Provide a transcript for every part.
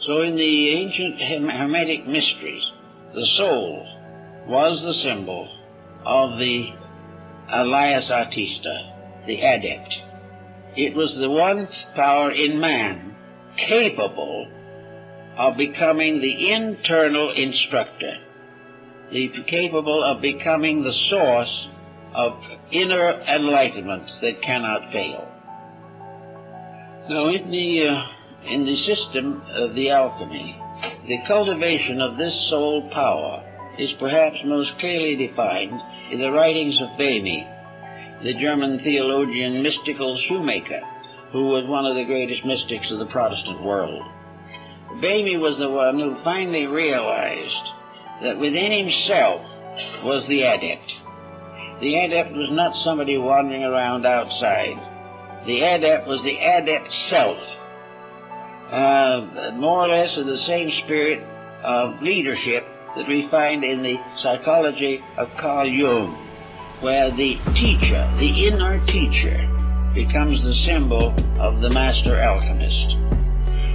So in the ancient Hermetic mysteries, the soul was the symbol of the alias artista, the adept. It was the one power in man capable of becoming the internal instructor, capable of becoming the source of inner enlightenment that cannot fail. Now, in the system of the alchemy, the cultivation of this soul power is perhaps most clearly defined in the writings of Böhme, the German theologian mystical shoemaker, who was one of the greatest mystics of the Protestant world. Böhme was the one who finally realized that within himself was the adept. The adept was not somebody wandering around outside. The adept was the adept self, more or less in the same spirit of leadership that we find in the psychology of Carl Jung, where the teacher, the inner teacher, becomes the symbol of the master alchemist.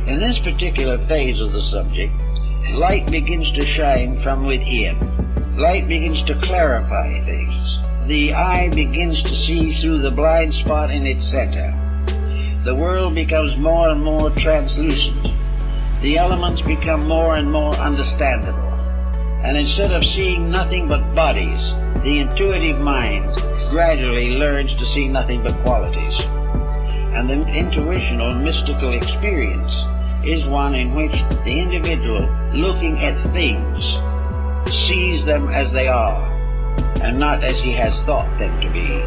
In this particular phase of the subject, light begins to shine from within. Light begins to clarify things. The eye begins to see through the blind spot in its center. The world becomes more and more translucent. The elements become more and more understandable. And instead of seeing nothing but bodies, the intuitive mind gradually learns to see nothing but qualities. And the intuitional mystical experience is one in which the individual, looking at things, sees them as they are, and not as he has thought them to be.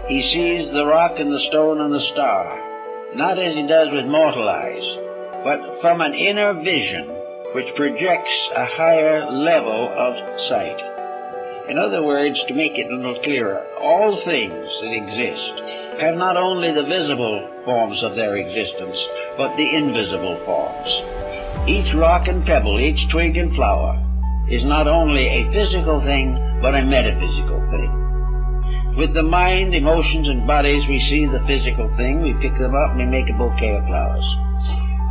He sees the rock and the stone and the star, not as he does with mortal eyes, but from an inner vision which projects a higher level of sight. In other words, to make it a little clearer, all things that exist have not only the visible forms of their existence, but the invisible forms. Each rock and pebble, each twig and flower is not only a physical thing, but a metaphysical thing. With the mind, emotions, and bodies, we see the physical thing, we pick them up, and we make a bouquet of flowers.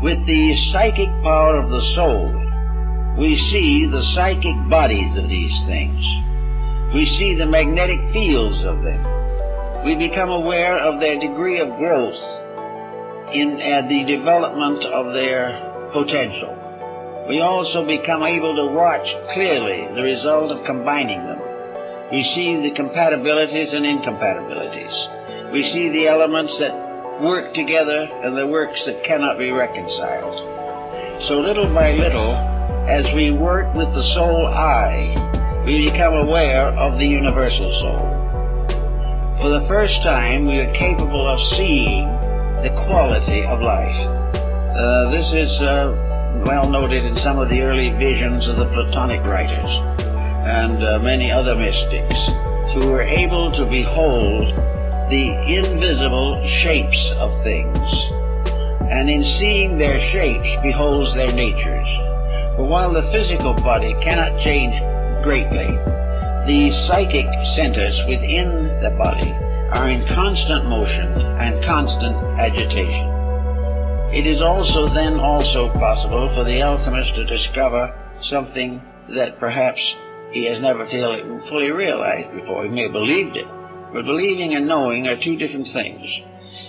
With the psychic power of the soul, we see the psychic bodies of these things. We see the magnetic fields of them. We become aware of their degree of growth in the development of their potential. We also become able to watch clearly the result of combining them. We see the compatibilities and incompatibilities. We see the elements that work together and the works that cannot be reconciled. So little by little, as we work with the soul eye, we become aware of the universal soul. For the first time, we are capable of seeing the quality of life. This is well noted in some of the early visions of the Platonic writers and many other mystics who were able to behold the invisible shapes of things, and in seeing their shapes beholds their natures. For while the physical body cannot change greatly, the psychic centers within the body are in constant motion and constant agitation. It is also possible for the alchemist to discover something that perhaps he has never fully realized before. He may have believed it, but believing and knowing are two different things.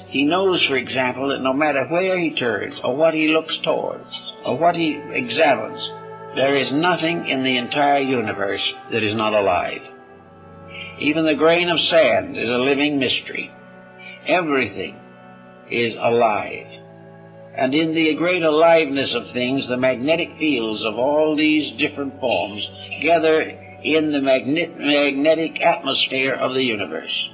He knows, for example, that no matter where he turns, or what he looks towards, or what he examines, there is nothing in the entire universe that is not alive. Even the grain of sand is a living mystery. Everything is alive. And in the great aliveness of things, the magnetic fields of all these different forms gather in the magnetic atmosphere of the universe.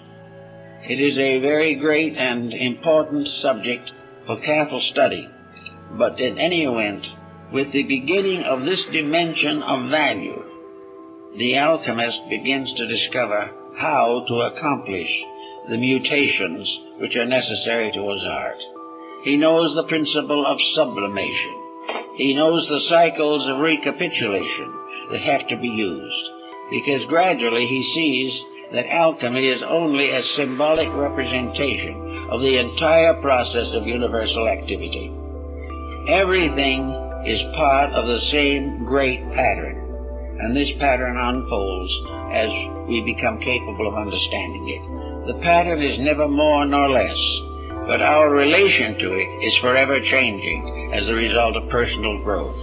It is a very great and important subject for careful study. But in any event, with the beginning of this dimension of value, the alchemist begins to discover how to accomplish the mutations which are necessary to his art. He knows the principle of sublimation. He knows the cycles of recapitulation that have to be used, because gradually he sees that alchemy is only a symbolic representation of the entire process of universal activity. Everything is part of the same great pattern, and this pattern unfolds as we become capable of understanding it. The pattern is never more nor less, but our relation to it is forever changing as a result of personal growth.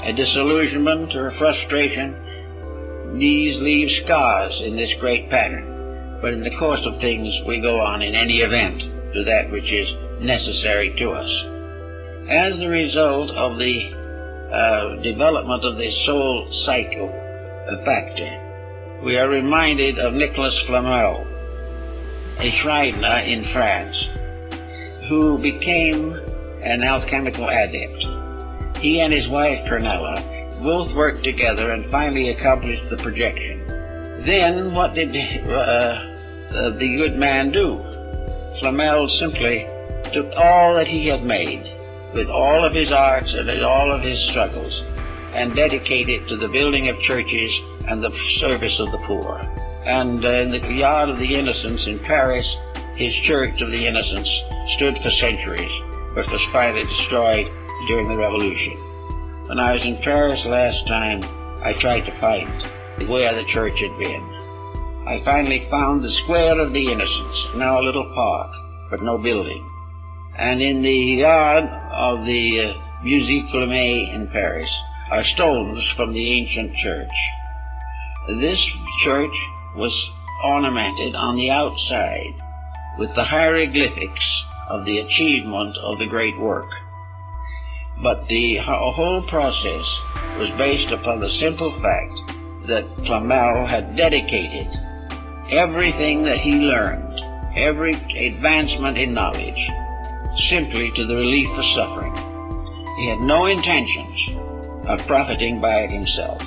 A disillusionment or a frustration, these leave scars in this great pattern, but in the course of things we go on in any event to that which is necessary to us. As a result of the development of this soul cycle factor, we are reminded of Nicolas Flamel, a Schreiner in France, who became an alchemical adept. He and his wife Pernella both worked together and finally accomplished the projection. Then what did the good man do? Flamel simply took all that he had made, with all of his arts and all of his struggles, and dedicated it to the building of churches and the service of the poor. And in the Yard of the Innocents in Paris, his Church of the Innocents stood for centuries, but was finally destroyed during the Revolution. When I was in Paris last time, I tried to find where the church had been. I finally found the Square of the Innocents, now a little park, but no building. And in the yard of the Musée Clément in Paris are stones from the ancient church. This church was ornamented on the outside with the hieroglyphics of the achievement of the great work. But the whole process was based upon the simple fact that Flamel had dedicated everything that he learned, every advancement in knowledge, simply to the relief of suffering. He had no intentions of profiting by it himself.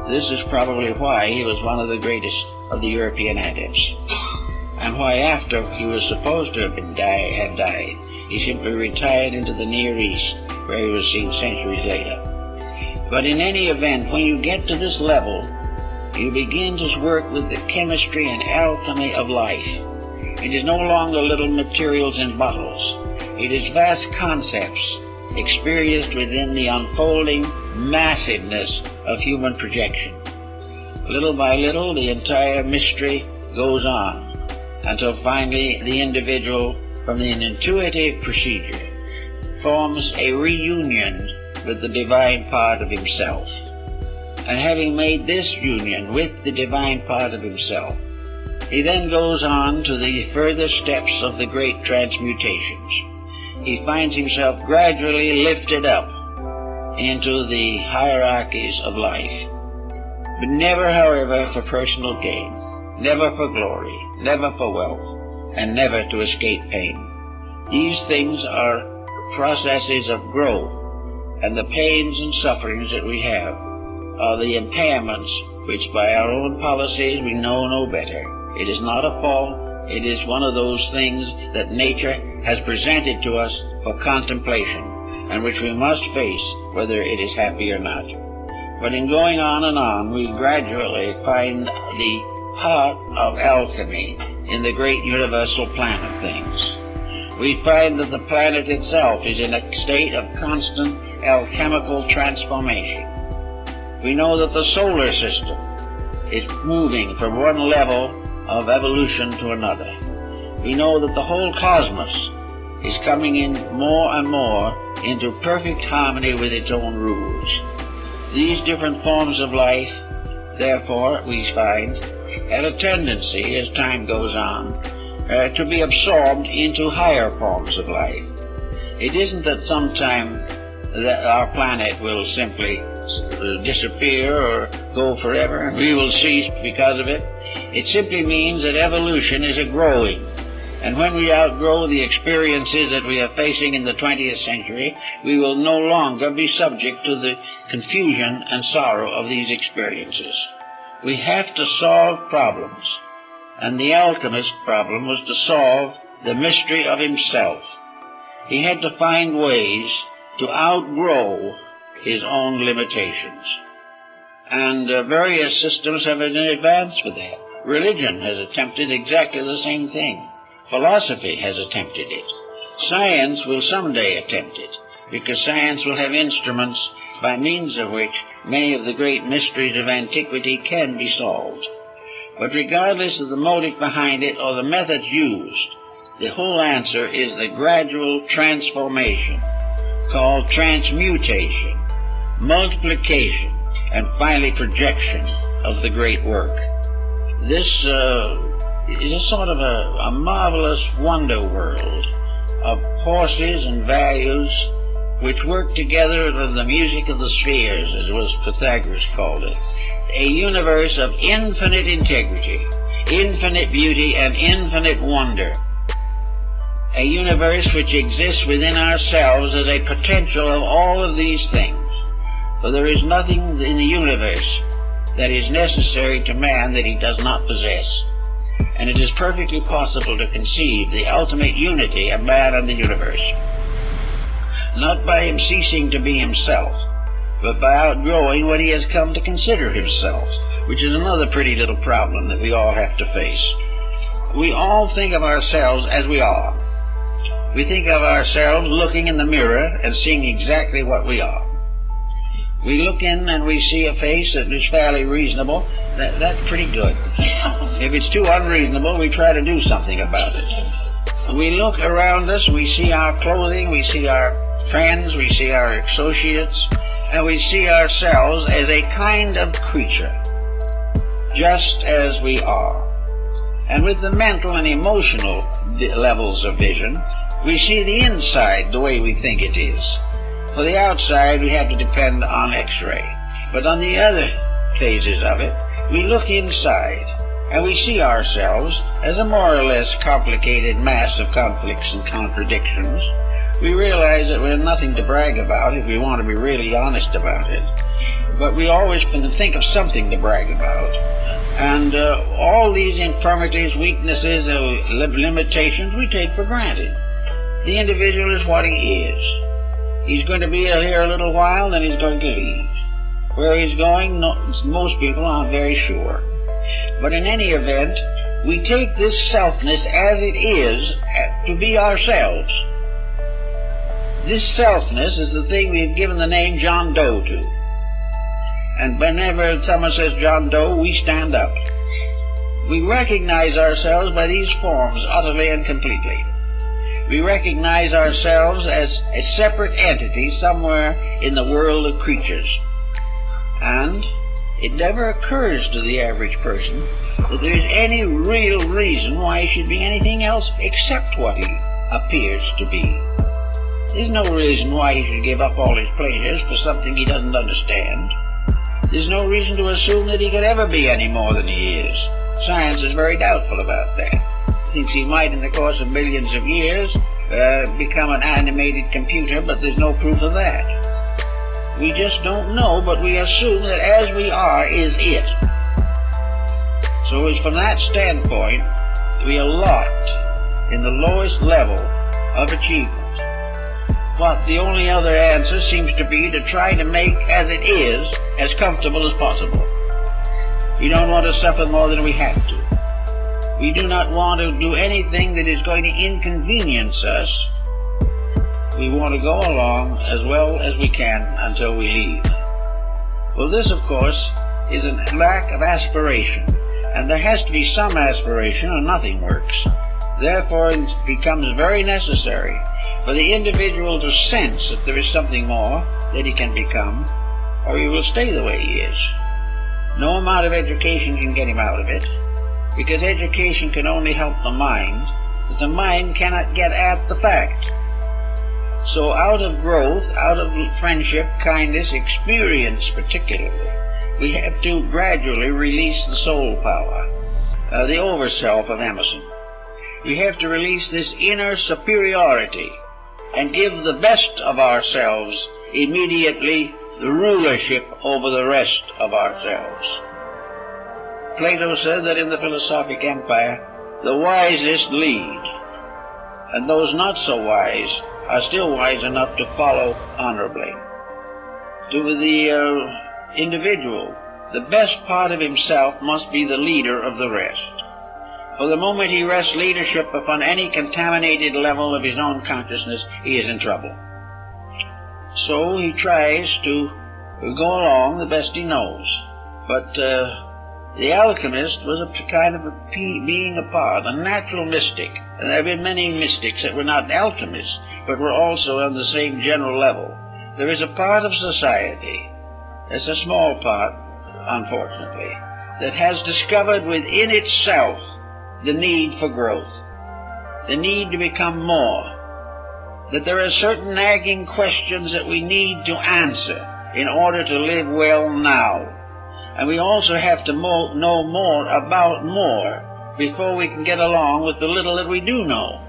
This is probably why he was one of the greatest of the European adepts, and why after he was supposed to have died, he simply retired into the Near East, where he was seen centuries later. But in any event, when you get to this level, you begin to work with the chemistry and alchemy of life. It is no longer little materials in bottles. It is vast concepts experienced within the unfolding massiveness of human projection. Little by little, the entire mystery goes on, until finally the individual, from an intuitive procedure, forms a reunion with the divine part of himself. And having made this union with the divine part of himself, he then goes on to the further steps of the great transmutations. He finds himself gradually lifted up into the hierarchies of life, but never, however, for personal gain, never for glory, never for wealth, and never to escape pain. These things are processes of growth, and the pains and sufferings that we have are the impairments which by our own policies we know no better. It is not a fault, it is one of those things that nature has presented to us for contemplation, and which we must face whether it is happy or not. But in going on and on, we gradually find the heart of alchemy in the great universal plan of things. We find that the planet itself is in a state of constant alchemical transformation. We know that the solar system is moving from one level of evolution to another. We know that the whole cosmos is coming in more and more into perfect harmony with its own rules. These different forms of life, therefore, we find, have a tendency, as time goes on, to be absorbed into higher forms of life. It isn't that sometime that our planet will simply disappear or go forever and we will cease because of it. It simply means that evolution is a growing. And when we outgrow the experiences that we are facing in the 20th century, we will no longer be subject to the confusion and sorrow of these experiences. We have to solve problems. And the alchemist's problem was to solve the mystery of himself. He had to find ways to outgrow his own limitations. And various systems have advanced for that. Religion has attempted exactly the same thing. Philosophy has attempted it. Science will someday attempt it. because science will have instruments by means of which many of the great mysteries of antiquity can be solved. But regardless of the motive behind it or the methods used, the whole answer is the gradual transformation, called transmutation, multiplication, and finally projection of the great work. This is a sort of a marvelous wonder world of forces and values which work together in the music of the spheres, as was Pythagoras called it. A universe of infinite integrity, infinite beauty, and infinite wonder. A universe which exists within ourselves as a potential of all of these things. For there is nothing in the universe that is necessary to man that he does not possess. And it is perfectly possible to conceive the ultimate unity of man and the universe, not by him ceasing to be himself, but by outgrowing what he has come to consider himself, which is another pretty little problem that we all have to face. We all think of ourselves as we are. We think of ourselves looking in the mirror and seeing exactly what we are. We look in and we see a face that is fairly reasonable. That's pretty good. If it's too unreasonable, we try to do something about it. We look around us, we see our clothing, we see our friends, we see our associates, and we see ourselves as a kind of creature, just as we are. And with the mental and emotional levels of vision, we see the inside the way we think it is. For the outside, we have to depend on X-ray. But on the other phases of it, we look inside, and we see ourselves as a more or less complicated mass of conflicts and contradictions. We realize that we're nothing to brag about if we want to be really honest about it. But we always can think of something to brag about. And all these infirmities, weaknesses, limitations we take for granted. The individual is what he is. He's going to be here a little while, then he's going to leave. Where he's going, most people aren't very sure. But in any event, we take this selfness as it is to be ourselves. This selfness is the thing we've given the name John Doe to. And whenever someone says John Doe, we stand up. We recognize ourselves by these forms utterly and completely. We recognize ourselves as a separate entity somewhere in the world of creatures. And it never occurs to the average person that there is any real reason why he should be anything else except what he appears to be. There's no reason why he should give up all his pleasures for something he doesn't understand. There's no reason to assume that he could ever be any more than he is. Science is very doubtful about that. Thinks he might, in the course of millions of years, become an animated computer, but there's no proof of that. We just don't know, but we assume that as we are is it. So it's from that standpoint, we are locked in the lowest level of achievement. But the only other answer seems to be to try to make as it is as comfortable as possible. We don't want to suffer more than we have to. We do not want to do anything that is going to inconvenience us. We want to go along as well as we can until we leave. Well, this, of course, is a lack of aspiration, and there has to be some aspiration or nothing works. Therefore, it becomes very necessary for the individual to sense that there is something more that he can become, or he will stay the way he is. No amount of education can get him out of it, because education can only help the mind, but the mind cannot get at the fact. So out of growth, out of friendship, kindness, experience particularly, we have to gradually release the soul power, the over-self of Emerson. We have to release this inner superiority and give the best of ourselves immediately the rulership over the rest of ourselves. Plato said that in the philosophic empire, the wisest lead, and those not so wise are still wise enough to follow honorably. To the individual, the best part of himself must be the leader of the rest. For the moment he rests leadership upon any contaminated level of his own consciousness, he is in trouble. So he tries to go along the best he knows. But the alchemist was a kind of being apart, a natural mystic. And there have been many mystics that were not alchemists, but were also on the same general level. There is a part of society, it's a small part, unfortunately, that has discovered within itself the need for growth, the need to become more, that there are certain nagging questions that we need to answer in order to live well now. And we also have to know more about more before we can get along with the little that we do know.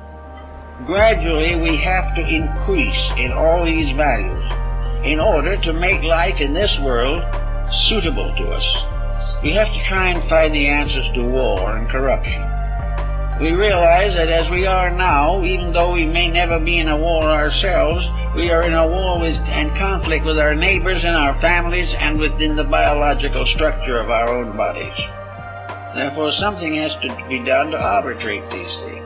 Gradually, we have to increase in all these values in order to make life in this world suitable to us. We have to try and find the answers to war and corruption. We realize that as we are now, even though we may never be in a war ourselves, we are in a war with and conflict with our neighbors and our families and within the biological structure of our own bodies. Therefore, something has to be done to arbitrate these things.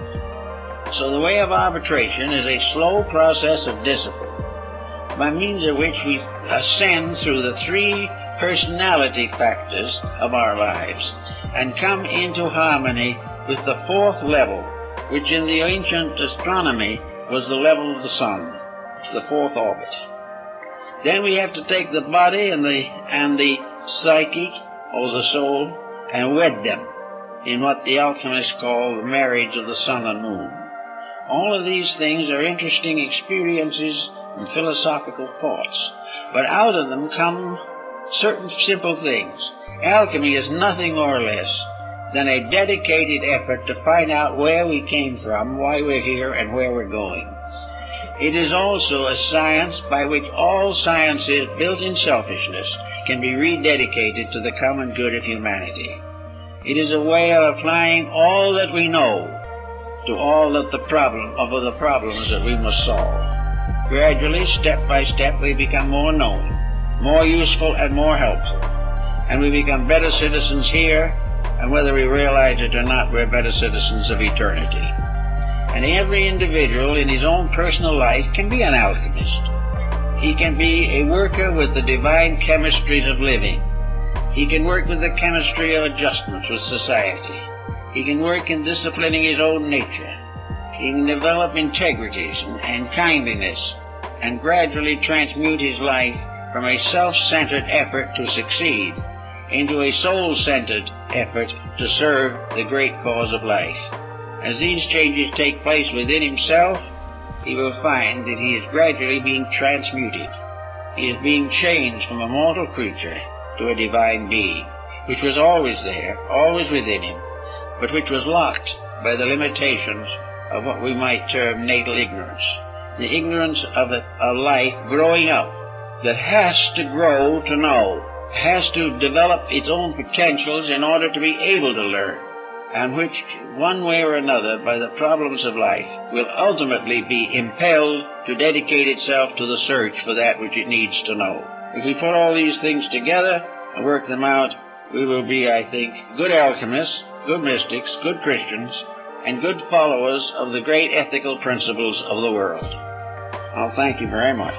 So the way of arbitration is a slow process of discipline, by means of which we ascend through the three personality factors of our lives and come into harmony with the fourth level, which in the ancient astronomy was the level of the sun, the fourth orbit. Then we have to take the body and the psychic, or the soul, and wed them in what the alchemists call the marriage of the sun and moon. All of these things are interesting experiences and philosophical thoughts, but out of them come certain simple things. Alchemy is nothing more or less than a dedicated effort to find out where we came from, why we're here, and where we're going. It is also a science by which all sciences built in selfishness can be rededicated to the common good of humanity. It is a way of applying all that we know to all of the problems that we must solve. Gradually, step by step, we become more knowing, more useful, and more helpful. And we become better citizens here, and whether we realize it or not, we're better citizens of eternity. And every individual in his own personal life can be an alchemist. He can be a worker with the divine chemistries of living. He can work with the chemistry of adjustments with society. He can work in disciplining his own nature. He can develop integrities and kindliness and gradually transmute his life from a self-centered effort to succeed into a soul-centered effort to serve the great cause of life. As these changes take place within himself, he will find that he is gradually being transmuted. He is being changed from a mortal creature to a divine being, which was always there, always within him, but which was locked by the limitations of what we might term natal ignorance, the ignorance of a life growing up that has to grow to know, has to develop its own potentials in order to be able to learn, and which, one way or another, by the problems of life, will ultimately be impelled to dedicate itself to the search for that which it needs to know. If we put all these things together and work them out, we will be, I think, good alchemists, good mystics, good Christians, and good followers of the great ethical principles of the world. I'll thank you very much.